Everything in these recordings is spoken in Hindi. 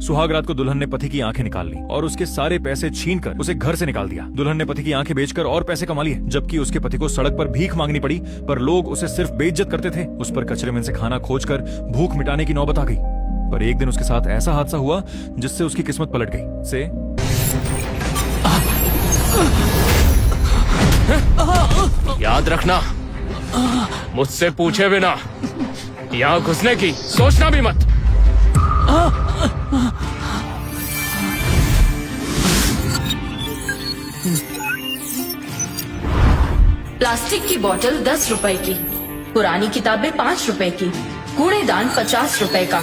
सुहाग रात को दुल्हन ने पति की आंखें निकाल ली और उसके सारे पैसे छीनकर उसे घर से निकाल दिया। दुल्हन ने पति की आंखें बेचकर और पैसे कमा लिए, जबकि उसके पति को सड़क पर भीख मांगनी पड़ी, पर लोग उसे सिर्फ बेइज्जत करते थे। उस पर कचरे में से खाना खोजकर भूख मिटाने की नौबत आ गई। पर एक दिन उसके साथ ऐसा हादसा हुआ जिससे उसकी किस्मत पलट गई। से याद रखना, मुझसे पूछे बिना यहाँ घुसने की सोचना भी मत। प्लास्टिक की बोतल 10 रुपए की, पुरानी किताबें 5 रुपए की, कूड़ेदान 50 रुपए का,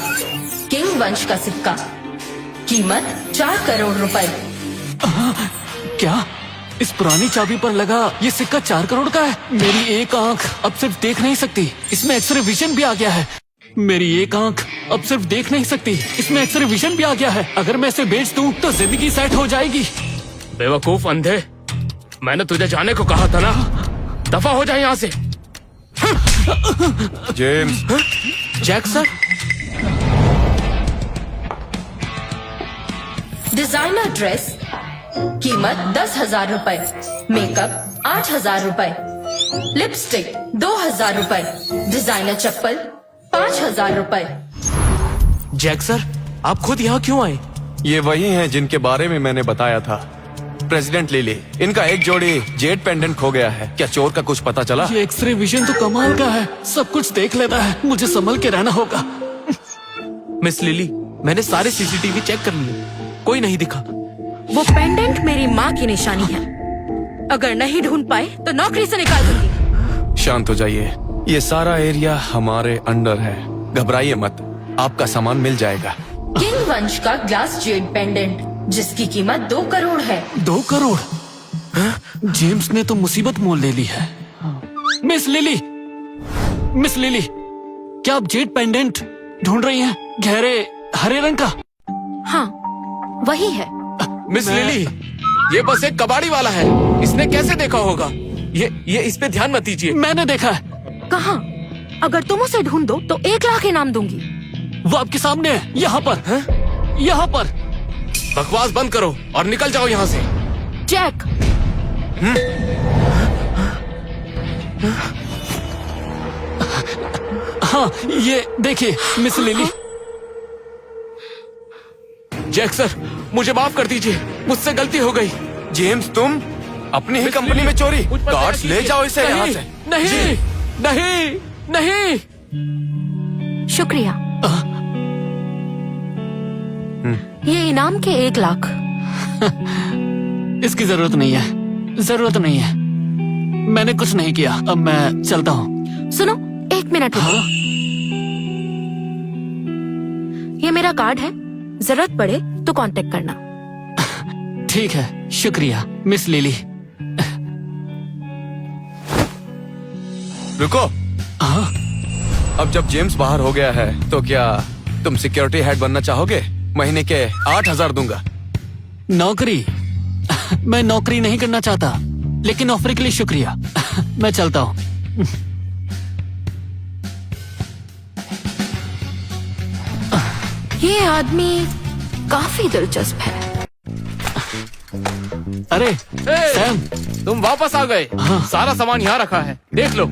किंग वंश का सिक्का, कीमत 4 करोड़ रुपए। क्या इस पुरानी चाबी पर लगा ये सिक्का 4 करोड़ का है? मेरी एक आंख अब सिर्फ देख नहीं सकती, इसमें एक्सरे विजन भी आ गया है। मेरी एक आंख अब सिर्फ देख नहीं सकती, इसमें एक्सरे विजन भी आ गया है। अगर मैं इसे बेच दूं तो जिंदगी सेट हो जाएगी। बेवकूफ अंधे, मैंने तुझे जाने को कहा था ना, दफा हो जाए यहाँ से। James. Jack sir. Designer dress कीमत 10,000 रुपए, मेकअप 8,000 रुपए, लिपस्टिक 2,000 रुपए, डिजाइनर चप्पल 5,000 रुपए। जैक सर, आप खुद यहाँ क्यों आए? ये वही हैं जिनके बारे में मैंने बताया था, प्रेसिडेंट लिली। इनका एक जोड़ी जेड पेंडेंट खो गया है। क्या चोर का कुछ पता चला? ये एक्सरे विजन तो कमाल का है, सब कुछ देख लेता है। मुझे संभल के रहना होगा। मिस लिली, मैंने सारे सीसीटीवी चेक कर लिए, कोई नहीं दिखा। वो पेंडेंट मेरी माँ की निशानी है। अगर नहीं ढूंढ पाए तो नौकरी से निकाल दूंगी। शांत हो जाइए, ये सारा एरिया हमारे अंडर है, घबराइए मत, आपका सामान मिल जाएगा। किंग वंश का ग्लास जेड पेंडेंट जिसकी कीमत 2 करोड़ है। 2 करोड़? जेम्स ने तो मुसीबत मोल ले ली है। मिस लिली, मिस लिली, क्या आप जेड पेंडेंट ढूंढ रही हैं? गहरे हरे रंग का? हाँ, वही है। मिस लिली, ये बस एक कबाड़ी वाला है, इसने कैसे देखा होगा? ये इस पे ध्यान मत दीजिए। मैंने देखा है। कहाँ? अगर तुम उसे ढूंढ दो तो 1 लाख इनाम दूंगी। वो आपके सामने है, यहाँ पर है? यहाँ पर। बकवास बंद करो और निकल जाओ यहाँ से। जैक। हाँ, ये देखिए मिस लिली। जैक सर, मुझे माफ कर दीजिए, मुझसे गलती हो गई। जेम्स, तुम अपनी ही कंपनी में चोरी? गार्ड्स ले जाओ इसे यहाँ से। नहीं, नहीं, नहीं। शुक्रिया। ये इनाम के 1 लाख। इसकी जरूरत नहीं है, जरूरत नहीं है। मैंने कुछ नहीं किया, अब मैं चलता हूँ। सुनो, 1 मिनट रुको। हाँ? ये मेरा कार्ड है, जरूरत पड़े तो कांटेक्ट करना। ठीक है, शुक्रिया मिस लिली। रुको। हाँ? अब जब जेम्स बाहर हो गया है तो क्या तुम सिक्योरिटी हेड बनना चाहोगे? महीने के 8,000 दूंगा। नौकरी? मैं नौकरी नहीं करना चाहता, लेकिन ऑफर के लिए शुक्रिया। मैं चलता हूँ। ये आदमी काफी दिलचस्प है। अरे सैम, तुम वापस आ गए। हाँ। सारा सामान यहाँ रखा है, देख लो।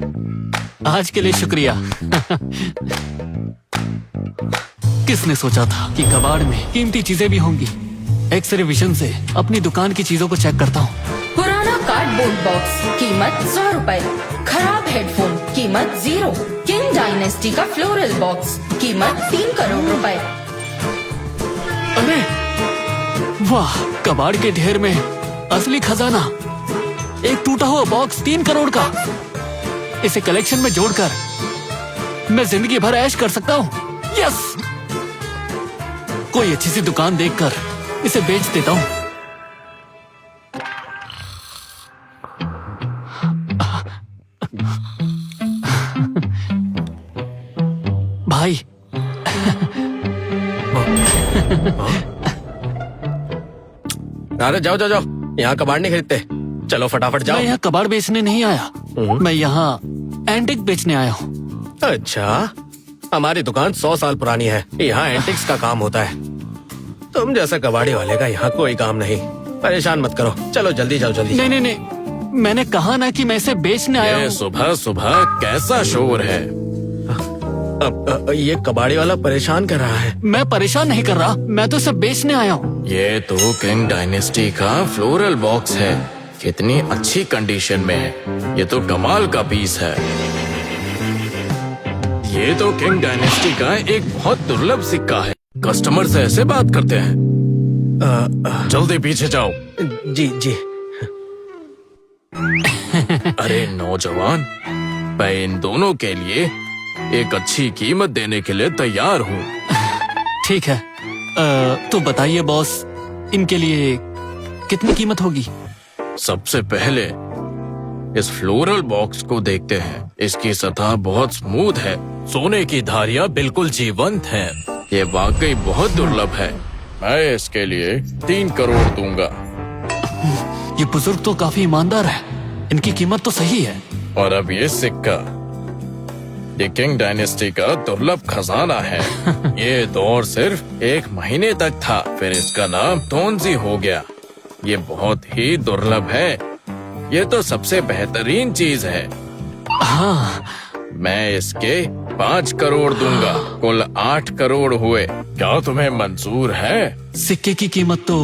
आज के लिए शुक्रिया। किसने सोचा था कि कबाड़ में कीमती चीजें भी होंगी। एक्सरे विजन से अपनी दुकान की चीजों को चेक करता हूँ। पुराना कार्डबोर्ड बॉक्स कीमत 100 रुपए, खराब हेडफोन कीमत 0, किंग डायनेस्टी का फ्लोरल बॉक्स कीमत 3 करोड़ रुपए। अरे वाह, कबाड़ के ढेर में असली खजाना। एक टूटा हुआ बॉक्स 3 करोड़ का। इसे कलेक्शन में जोड़कर मैं जिंदगी भर ऐश कर सकता हूँ। यस, कोई अच्छी सी दुकान देखकर इसे बेच देता हूँ। भाई, अरे जाओ जाओ जाओ, यहाँ कबाड़ नहीं खरीदते, चलो फटाफट जाओ। मैं यहाँ कबाड़ बेचने नहीं आया, मैं यहाँ एंटिक बेचने आया हूँ। अच्छा, हमारी दुकान 100 साल पुरानी है, यहाँ एंटिक्स का काम होता है। तुम जैसा कबाड़ी वाले का यहाँ कोई काम नहीं। परेशान मत करो, चलो जल्दी जाओ जल्दी। नहीं नहीं नहीं, मैंने कहा ना कि मैं इसे बेचने आया ये हूँ। सुबह सुबह कैसा शोर है? अब ये कबाड़ी वाला परेशान कर रहा है। मैं परेशान नहीं कर रहा, मैं तो इसे बेचने आया हूँ। ये तो किंग डायनेस्टी का फ्लोरल बॉक्स है। कितनी अच्छी कंडीशन में है। ये तो कमाल का पीस है। ये तो किंग डायनेस्टी का एक बहुत दुर्लभ सिक्का है। कस्टमर से ऐसे बात करते हैं। जल्दी पीछे जाओ। जी जी। अरे नौजवान, मैं इन दोनों के लिए एक अच्छी कीमत देने के लिए तैयार हूँ। ठीक है, तो बताइए बॉस, इनके लिए कितनी कीमत होगी? सबसे पहले इस फ्लोरल बॉक्स को देखते हैं। इसकी सतह बहुत स्मूथ है, सोने की धारियां बिल्कुल जीवंत हैं। ये वाकई बहुत दुर्लभ है। मैं इसके लिए 3 करोड़ दूंगा। ये बुजुर्ग तो काफी ईमानदार है, इनकी कीमत तो सही है। और अब ये सिक्का, ये किंग डायनेस्टी का दुर्लभ खजाना है। ये दौर सिर्फ 1 महीने तक था, फिर इसका नाम तोंजी हो गया। ये बहुत ही दुर्लभ है। ये तो सबसे बेहतरीन चीज है। हाँ, मैं इसके 5 करोड़ दूंगा। कुल 8 करोड़ हुए। क्या तुम्हें मंजूर है? सिक्के की कीमत तो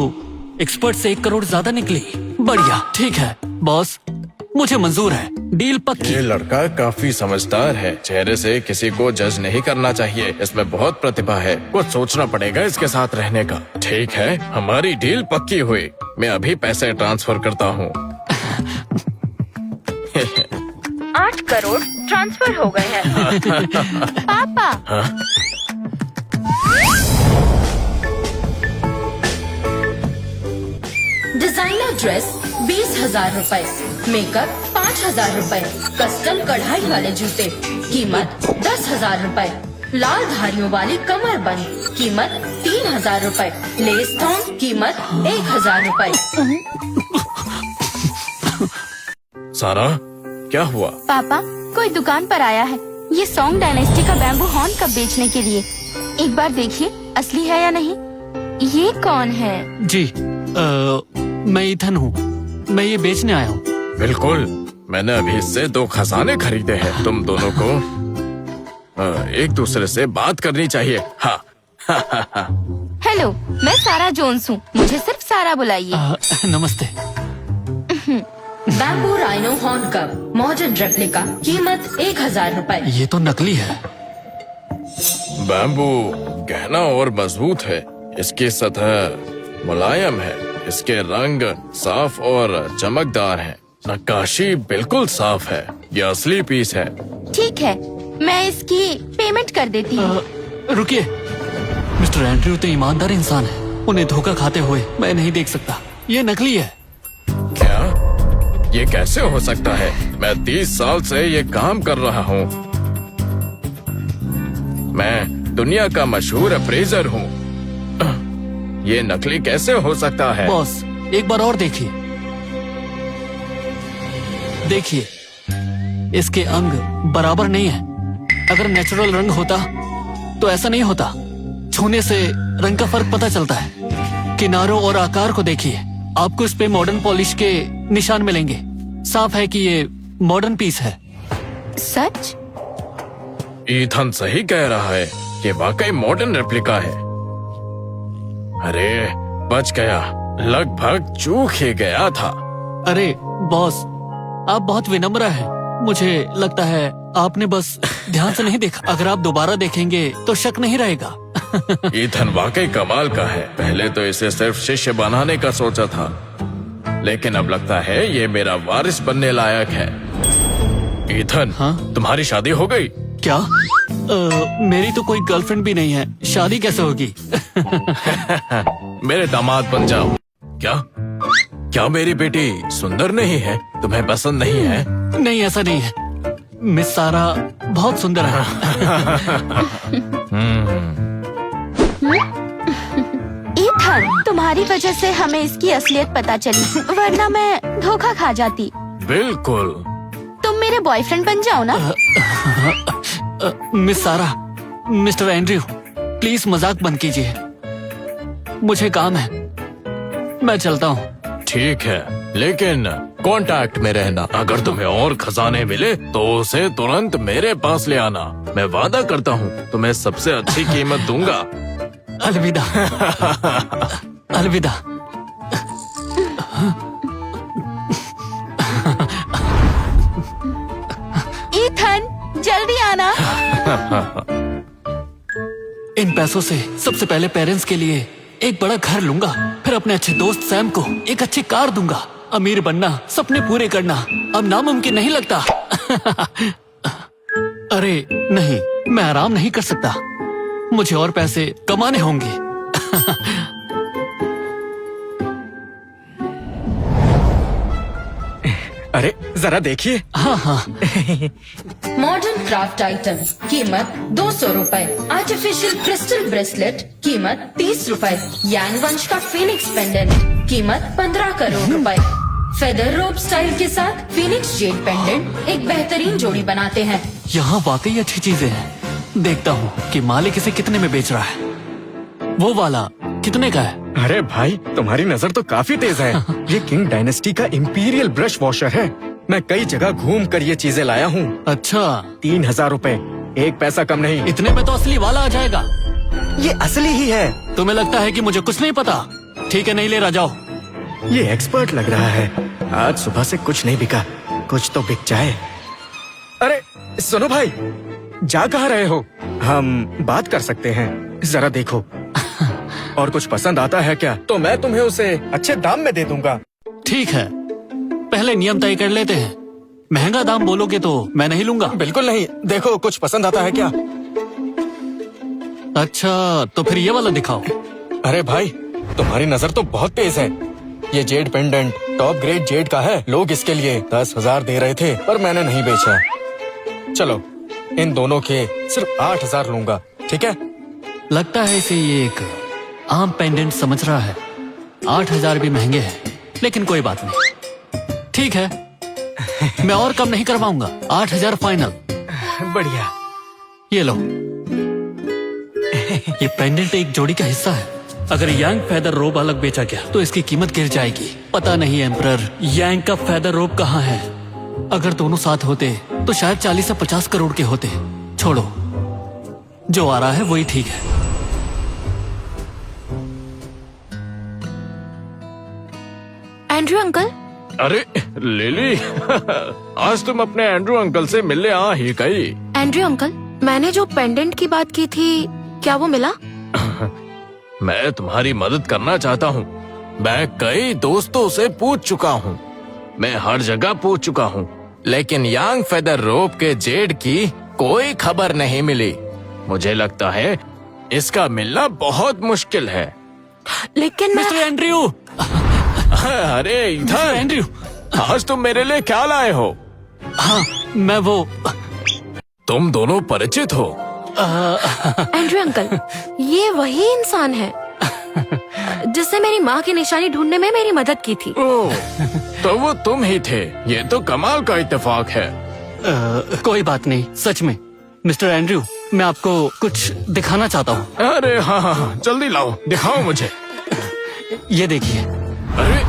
एक्सपर्ट से 1 करोड़ ज्यादा निकली। बढ़िया, ठीक है बॉस, मुझे मंजूर है, डील पक्की। ये लड़का काफी समझदार है। चेहरे से किसी को जज नहीं करना चाहिए। इसमें बहुत प्रतिभा है। कुछ सोचना पड़ेगा इसके साथ रहने का। ठीक है, हमारी डील पक्की हुई। मैं अभी पैसे ट्रांसफर करता हूँ। 8 करोड़ ट्रांसफर हो गए हैं। पापा। डिजाइनर ड्रेस 20,000 रूपए, मेकअप 5,000 रूपए, कस्टम कढ़ाई वाले जूते कीमत 10,000 रूपए, लाल धारियों वाली कमर बंद कीमत 3,000 रूपए, लेस थॉन्ग कीमत 1,000 रूपए। सारा, क्या हुआ? पापा, कोई दुकान पर आया है ये सॉन्ग डायनेस्टी का बैम्बू हॉर्न कप बेचने के लिए। एक बार देखिए असली है या नहीं। ये कौन है? जी, मैं ईथन हूँ, मैं ये बेचने आया हूँ। बिल्कुल, मैंने अभी इससे 2 खजाने खरीदे हैं। तुम दोनों को एक दूसरे से बात करनी चाहिए। हाँ। हेलो, मैं सारा जोन्स हूँ, मुझे सिर्फ सारा बुलाइए। नमस्ते। Bamboo rhino horn cup, modern replica, कीमत 1,000 रूपए। ये तो नकली है। बैम्बू गहना और मजबूत है। इसकी सतह मुलायम है। इसके रंग साफ और चमकदार हैं। नक्काशी बिल्कुल साफ है। ये असली पीस है। ठीक है, मैं इसकी पेमेंट कर देती हूँ। रुकिए, मिस्टर एंड्रयू तो ईमानदार इंसान है, उन्हें धोखा खाते हुए मैं नहीं देख सकता। ये नकली है। क्या? ये कैसे हो सकता है? मैं 30 साल से ये काम कर रहा हूँ। मैं दुनिया का मशहूर अप्रेजर हूँ। ये नकली कैसे हो सकता है? बॉस, एक बार और देखिए। देखिए, इसके अंग बराबर नहीं है। अगर नेचुरल रंग होता तो ऐसा नहीं होता। छूने से रंग का फर्क पता चलता है। किनारों और आकार को देखिए, आपको इस पे मॉडर्न पॉलिश के निशान मिलेंगे। साफ है कि ये मॉडर्न पीस है। सच? ईथन सही कह रहा है। ये वाकई मॉडर्न रेप्लिका है। अरे, बच गया। लगभग चूक ही गया था। अरे बॉस, आप बहुत विनम्र हैं। मुझे लगता है आपने बस ध्यान से नहीं देखा। अगर आप दोबारा देखेंगे तो शक नहीं रहेगा। ईथन वाकई कमाल का है। पहले तो इसे सिर्फ शिष्य बनाने का सोचा था, लेकिन अब लगता है ये मेरा वारिस बनने लायक है। ईथन, हाँ? तुम्हारी शादी हो गई? क्या? मेरी तो कोई गर्लफ्रेंड भी नहीं है, शादी कैसे होगी? मेरे दामाद बन जाओ। क्या? क्या मेरी बेटी सुंदर नहीं है? तुम्हें पसंद नहीं है? नहीं, ऐसा नहीं है। मिस सारा बहुत सुंदर है। ईथन, तुम्हारी वजह से हमें इसकी असलियत पता चली, वरना मैं धोखा खा जाती। बिल्कुल। तुम मेरे बॉयफ्रेंड बन जाओ ना। मिस सारा, मिस्टर एंड्रयू, प्लीज मजाक बंद कीजिए। मुझे काम है, मैं चलता हूँ। ठीक है, लेकिन कांटेक्ट में रहना। अगर तुम्हें और खजाने मिले तो उसे तुरंत मेरे पास ले आना। मैं वादा करता हूँ तुम्हें सबसे अच्छी कीमत दूंगा। अलविदा। अलविदा। ईथन, जल्दी आना। इन पैसों से सबसे पहले पेरेंट्स के लिए एक बड़ा घर लूंगा, फिर अपने अच्छे दोस्त सैम को एक अच्छी कार दूंगा। अमीर बनना, सपने पूरे करना अब नामुमकिन नहीं लगता। अरे नहीं, मैं आराम नहीं कर सकता, मुझे और पैसे कमाने होंगे। अरे जरा देखिए। हाँ हाँ। मॉडर्न क्राफ्ट आइटम कीमत 200 रुपए। आर्टिफिशियल क्रिस्टल ब्रेसलेट कीमत 30 रुपए। यांग वंश का फीनिक्स पेंडेंट कीमत 15 करोड़ रुपए। फेदर रोप स्टाइल के साथ फीनिक्स जेड पेंडेंट एक बेहतरीन जोड़ी बनाते हैं। यहाँ वाकई अच्छी चीजें हैं। देखता हूँ कि मालिक इसे कितने में बेच रहा है। वो वाला कितने का है? अरे भाई, तुम्हारी नजर तो काफी तेज है। ये किंग डायनेस्टी का इंपीरियल ब्रश वॉशर है। मैं कई जगह घूम कर ये चीजें लाया हूँ। अच्छा, 3000 रुपए, एक पैसा कम नहीं। इतने में तो असली वाला आ जाएगा। ये असली ही है। तुम्हें लगता है कि मुझे कुछ नहीं पता? ठीक है, नहीं ले रहा, जाओ। ये एक्सपर्ट लग रहा है। आज सुबह से कुछ नहीं बिका, कुछ तो बिक जाए। अरे सुनो भाई, जा कहाँ रहे हो? हम बात कर सकते हैं, जरा देखो। और कुछ पसंद आता है क्या तो मैं तुम्हें उसे अच्छे दाम में दे दूंगा। ठीक है, पहले नियम तय कर लेते हैं। महंगा दाम बोलोगे तो मैं नहीं लूंगा। बिल्कुल नहीं, देखो कुछ पसंद आता है क्या? अच्छा, तो फिर ये वाला दिखाओ। अरे भाई, तुम्हारी नजर तो बहुत तेज है। ये Z pendant top grade Z का है। लोग इसके लिए 10,000 दे रहे थे, पर मैंने नहीं बेचा। चलो, इन दोनों के सिर्फ 8,000 लूंगा, ठीक है? लगता है इसे ये एक आम पेंडेंट समझ रहा है। 8,000 भी महंगे हैं, लेकिन कोई बात नहीं। ठीक है, मैं और कम नहीं करवाऊंगा। 8,000 फाइनल। बढ़िया। ये लो। ये पेंडेंट एक जोड़ी का हिस्सा है। अगर यांग फेदर रोब अलग बेचा गया तो इसकी कीमत गिर जाएगी। पता नहीं एम्परर यांग का फेदर रोब कहाँ है। अगर दोनों साथ होते तो शायद 40 से 50 करोड़ के होते। छोड़ो, जो आ रहा है वही ठीक है। Andrew uncle. अरे लिली, आज तुम अपने एंड्रू अंकल से मिलने आ ही गई। एंड्रयू अंकल, मैंने जो पेंडेंट की बात की थी, क्या वो मिला? मैं तुम्हारी मदद करना चाहता हूँ। मैं कई दोस्तों से पूछ चुका हूँ, मैं हर जगह पूछ चुका हूँ, लेकिन यांग फेदर रोप के जेड की कोई खबर नहीं मिली। मुझे लगता है इसका मिलना बहुत मुश्किल है। लेकिन मिस्टर एंड्रयू। अरे इधर एंड्रयू, आज तुम मेरे लिए क्या लाए हो? हाँ, मैं वो। तुम दोनों परिचित हो? एंड्रयू अंकल, ये वही इंसान है जिससे मेरी माँ की निशानी ढूंढने में मेरी मदद की थी। ओह, तो वो तुम ही थे। ये तो कमाल का इत्तेफाक है। कोई बात नहीं, सच में। मिस्टर एंड्रयू, मैं आपको कुछ दिखाना चाहता हूँ। अरे हाँ हाँ हाँ, जल्दी लाओ, दिखाओ मुझे। ये देखिए। अरे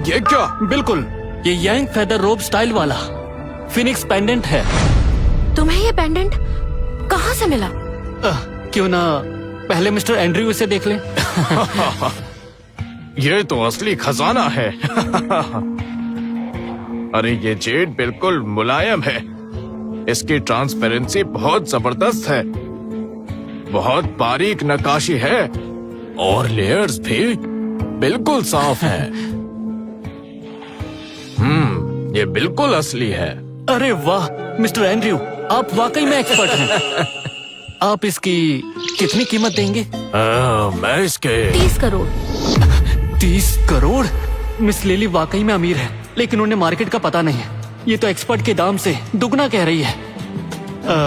ये क्या? बिल्कुल, ये यांग फेदर रोब स्टाइल वाला फिनिक्स पेंडेंट है। तुम्हें ये पेंडेंट कहाँ से मिला? क्यों ना पहले मिस्टर एंड्रयू इसे देख लें। ये तो असली खजाना है। अरे ये जेड बिल्कुल मुलायम है। इसकी ट्रांसपेरेंसी बहुत जबरदस्त है। बहुत बारीक नक्काशी है और लेयर्स भी बिल्कुल साफ हैं। ये बिल्कुल असली है। अरे वाह मिस्टर एंड्रयू, आप वाकई में एक्सपर्ट हैं। आप इसकी कितनी कीमत देंगे? मैं इसके 30 करोड़। 30 करोड़? मिस लिली वाकई में अमीर है, लेकिन उन्हें मार्केट का पता नहीं है। ये तो एक्सपर्ट के दाम से दुगना कह रही है।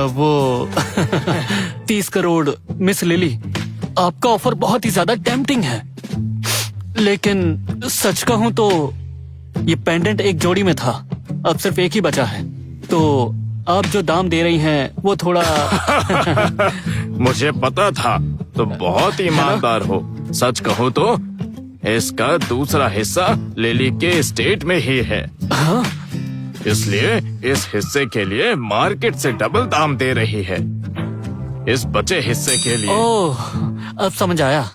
वो 30 करोड़। मिस लिली, आपका ऑफर बहुत ही ज्यादा टेम्पटिंग है, लेकिन सच कहूं तो ये पेंडेंट एक जोड़ी में था, अब सिर्फ एक ही बचा है। तो आप जो दाम दे रही हैं वो थोड़ा मुझे पता था तो बहुत ईमानदार हो। सच कहो तो इसका दूसरा हिस्सा लिली के स्टेट में ही है। हाँ? इसलिए इस हिस्से के लिए मार्केट से डबल दाम दे रही है। इस बचे हिस्से के लिए ओह, अब समझ आया।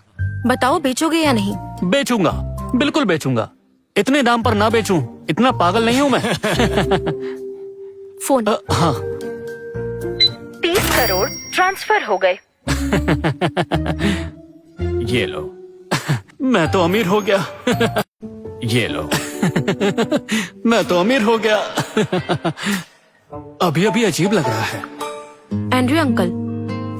बताओ बेचोगे या नहीं? बेचूंगा, बिल्कुल बेचूंगा। इतने दाम पर ना बेचूं, इतना पागल नहीं हूँ मैं। फोन। हाँ। 30 करोड़ ट्रांसफर हो गए। ये लो, मैं तो अमीर हो गया। ये लो। मैं तो अमीर हो गया। अभी अभी अजीब लग रहा है। एंड्रयू अंकल,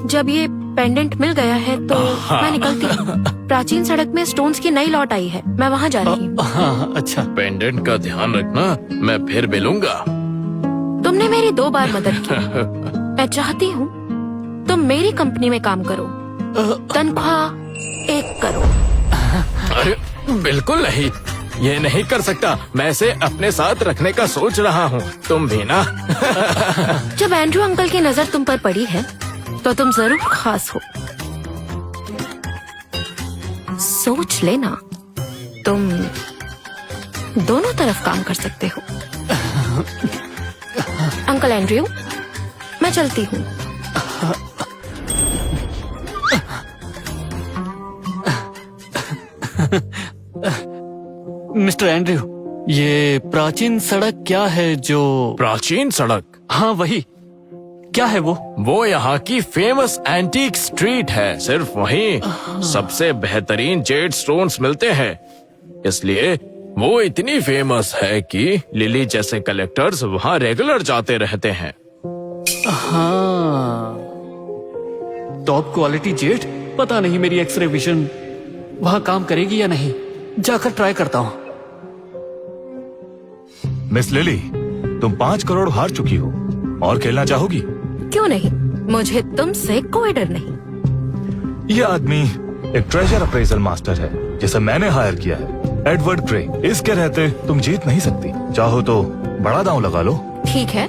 जब ये पेंडेंट मिल गया है तो मैं निकलती हूँ। प्राचीन सड़क में स्टोन्स की नई लॉट आई है, मैं वहाँ जा रही हूँ। हाँ, अच्छा। पेंडेंट का ध्यान रखना, मैं फिर मिलूंगा। तुमने मेरी 2 बार मदद की। मैं चाहती हूँ तुम मेरी कंपनी में काम करो। तनख्वाह 1 करोड़। अरे बिल्कुल नहीं, ये नहीं कर सकता। मैं इसे अपने साथ रखने का सोच रहा हूँ। तुम भी ना। जब एंड्रयू अंकल की नजर तुम पर पड़ी है तो तुम जरूर खास हो। सोच लेना, तुम दोनों तरफ काम कर सकते हो। अंकल एंड्रयू, मैं चलती हूँ। मिस्टर एंड्रयू, ये प्राचीन सड़क क्या है जो? प्राचीन सड़क? हाँ वही। क्या है वो? वो यहाँ की फेमस एंटीक स्ट्रीट है। सिर्फ वहीं सबसे बेहतरीन जेड स्टोन्स मिलते हैं। इसलिए वो इतनी फेमस है कि लिली जैसे कलेक्टर्स वहाँ रेगुलर जाते रहते हैं। हाँ, टॉप क्वालिटी जेट। पता नहीं मेरी एक्सरे विजन वहाँ काम करेगी या नहीं। जाकर ट्राई करता हूँ। मिस लिली, तुम 5 करोड़ हार चुकी हो और खेलना चाहोगी? क्यों नहीं, मुझे तुमसे कोई डर नहीं। ये आदमी एक ट्रेजर अप्रेजल मास्टर है जिसे मैंने हायर किया है, एडवर्ड ग्रे। इसके रहते तुम जीत नहीं सकती। चाहो तो बड़ा दांव लगा लो। ठीक है,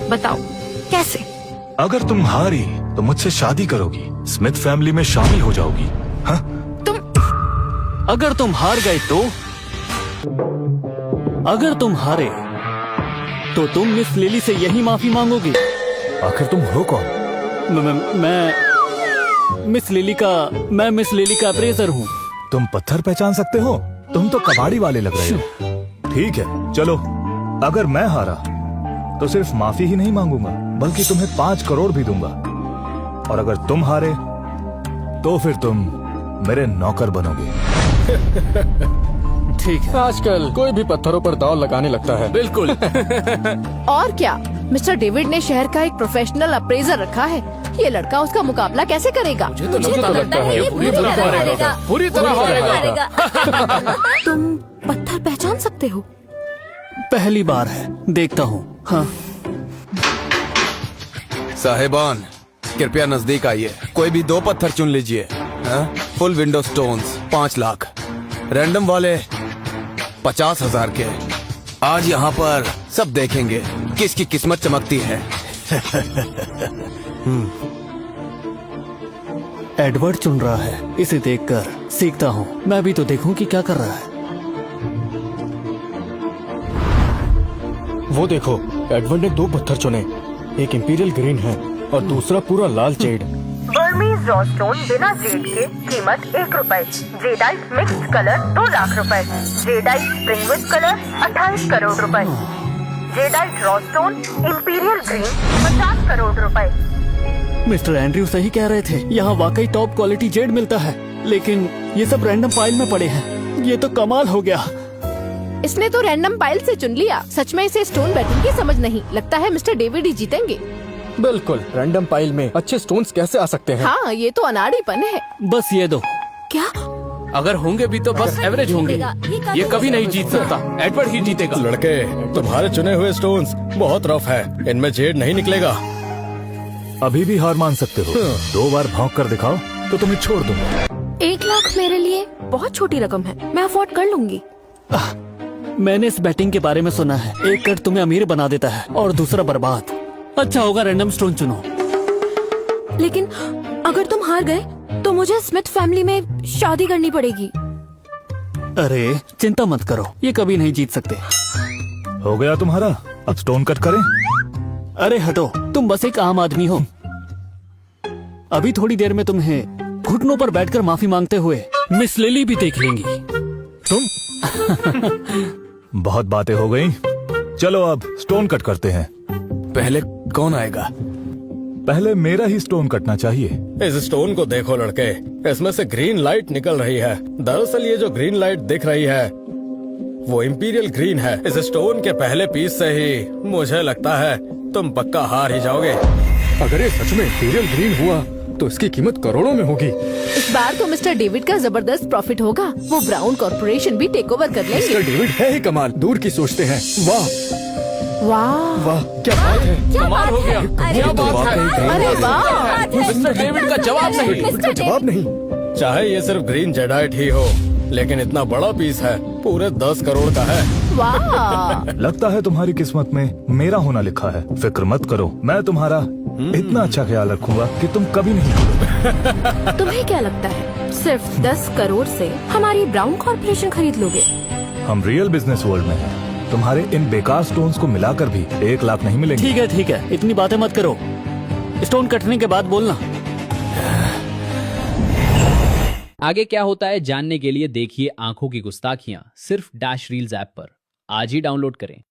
बताओ कैसे? अगर तुम हारी तो मुझसे शादी करोगी, स्मिथ फैमिली में शामिल हो जाओगी। हाँ? अगर तुम हार गए तो? अगर तुम हारे तो तुम मिस लिली से यही माफी मांगोगी। आखिर तुम हो कौन? मैं मिस लिली का अप्रेजर हूँ। तुम पत्थर पहचान सकते हो? तुम तो कबाड़ी वाले लग रहे हो। ठीक है, चलो। अगर मैं हारा तो सिर्फ माफी ही नहीं मांगूंगा, बल्कि तुम्हें 5 करोड़ भी दूंगा। और अगर तुम हारे तो फिर तुम मेरे नौकर बनोगे। ठीक है। आजकल कोई भी पत्थरों पर दांव लगाने लगता है। बिल्कुल। और क्या, मिस्टर डेविड ने शहर का एक प्रोफेशनल अप्रेजर रखा है। ये लड़का उसका मुकाबला कैसे करेगा? मुझे तो लगता है ये पूरी तरह हारेगा। पूरी तरह हारेगा। तुम पत्थर पहचान सकते हो? पहली बार है, देखता हूँ। हाँ। साहिबान, कृपया नजदीक आइए। कोई भी 2 पत्थर चुन लीजिए। Full window stones 5 lakh, random वाले 50,000 के। आज यहाँ पर सब देखेंगे किसकी किस्मत चमकती है। एडवर्ड चुन रहा है, इसे देखकर सीखता हूँ। मैं भी तो देखूं कि क्या कर रहा है। वो देखो, एडवर्ड ने 2 पत्थर चुने। एक इंपीरियल ग्रीन है और दूसरा पूरा लाल जेड। बर्मीज रॉ स्टोन बिना जेड के कीमत 1 रुपए। जेडाइट मिक्स्ड कलर 2 लाख रुपए। जेडाइट स्प्रिंगवुड कलर 28 करोड़ रुपए। Jadeite raw stone imperial green 50 crore रुपए। मिस्टर एंड्रयू सही कह रहे थे, यहाँ वाकई टॉप क्वालिटी जेड मिलता है। लेकिन ये सब रैंडम पाइल में पड़े हैं। ये तो कमाल हो गया। इसने तो रैंडम पाइल से चुन लिया। सच में इसे स्टोन बैटिंग की समझ नहीं। लगता है मिस्टर डेविड ही जीतेंगे। बिल्कुल, रैंडम पाइल में अच्छे स्टोन्स कैसे आ सकते हैं? हाँ, ये तो अनाड़ीपन है। बस ये दो। क्या? अगर होंगे भी तो बस एवरेज होंगे। ये कभी नहीं जीत सकता। एडवर्ड ही जीतेगा। लड़के, तुम्हारे चुने हुए स्टोन्स बहुत रफ है। इनमें जेड नहीं निकलेगा। अभी भी हार मान सकते हो। 2 बार भौंक कर दिखाओ तो तुम्हें छोड़ दूंगा। 1 लाख मेरे लिए बहुत छोटी रकम है, मैं अफोर्ड कर लूंगी। मैंने इस बैटिंग के बारे में सुना है। एक कट तुम्हें अमीर बना देता है और दूसरा बर्बाद। अच्छा होगा रैंडम स्टोन चुनो। लेकिन अगर तुम हार गए तो मुझे स्मिथ फैमिली में शादी करनी पड़ेगी। अरे चिंता मत करो, ये कभी नहीं जीत सकते। हो गया तुम्हारा, अब स्टोन कट करें? अरे हटो, तुम बस एक आम आदमी हो। अभी थोड़ी देर में तुम्हें घुटनों पर बैठकर माफी मांगते हुए मिस लिली भी देख लेंगी। तुम बहुत बातें हो गई, चलो अब स्टोन कट करते हैं। पहले कौन आएगा? पहले मेरा ही स्टोन कटना चाहिए। इस स्टोन को देखो लड़के, इसमें से ग्रीन लाइट निकल रही है। दरअसल ये जो ग्रीन लाइट दिख रही है वो इंपीरियल ग्रीन है। इस स्टोन के पहले पीस से ही मुझे लगता है तुम पक्का हार ही जाओगे। अगर ये सच में इंपीरियल ग्रीन हुआ तो इसकी कीमत करोड़ों में होगी। इस बार तो मिस्टर डेविड का जबरदस्त प्रॉफिट होगा। वो ब्राउन कॉर्पोरेशन भी टेक ओवर कर लेंगे। मिस्टर डेविड है ही कमाल, दूर की सोचते हैं। वाह वाह, वाह, क्या बात है। कमाल हो गया। क्या बात है। अरे वाह, मिस्टर डेविड का जवाब नहीं। उनका जवाब नहीं। चाहे ये सिर्फ ग्रीन जेडाइट ही हो, लेकिन इतना बड़ा पीस है, पूरे 10 करोड़ का है। वाह। लगता है तुम्हारी किस्मत में मेरा होना लिखा है। फिक्र मत करो, मैं तुम्हारा इतना अच्छा ख्याल रखूंगा कि तुम कभी नहीं भूलोगे। तुम्हें क्या लगता है सिर्फ 10 करोड़ से हमारी ब्राउन कॉर्पोरेशन खरीद लोगे? हम रियल बिजनेस वर्ल्ड में हैं। तुम्हारे इन बेकार स्टोन्स को मिलाकर भी 1 लाख नहीं मिलेंगे। ठीक है, इतनी बातें मत करो। स्टोन कटने के बाद बोलना। आगे क्या होता है जानने के लिए देखिए आंखों की गुस्ताखियां सिर्फ डैश रील्स ऐप पर। आज ही डाउनलोड करें।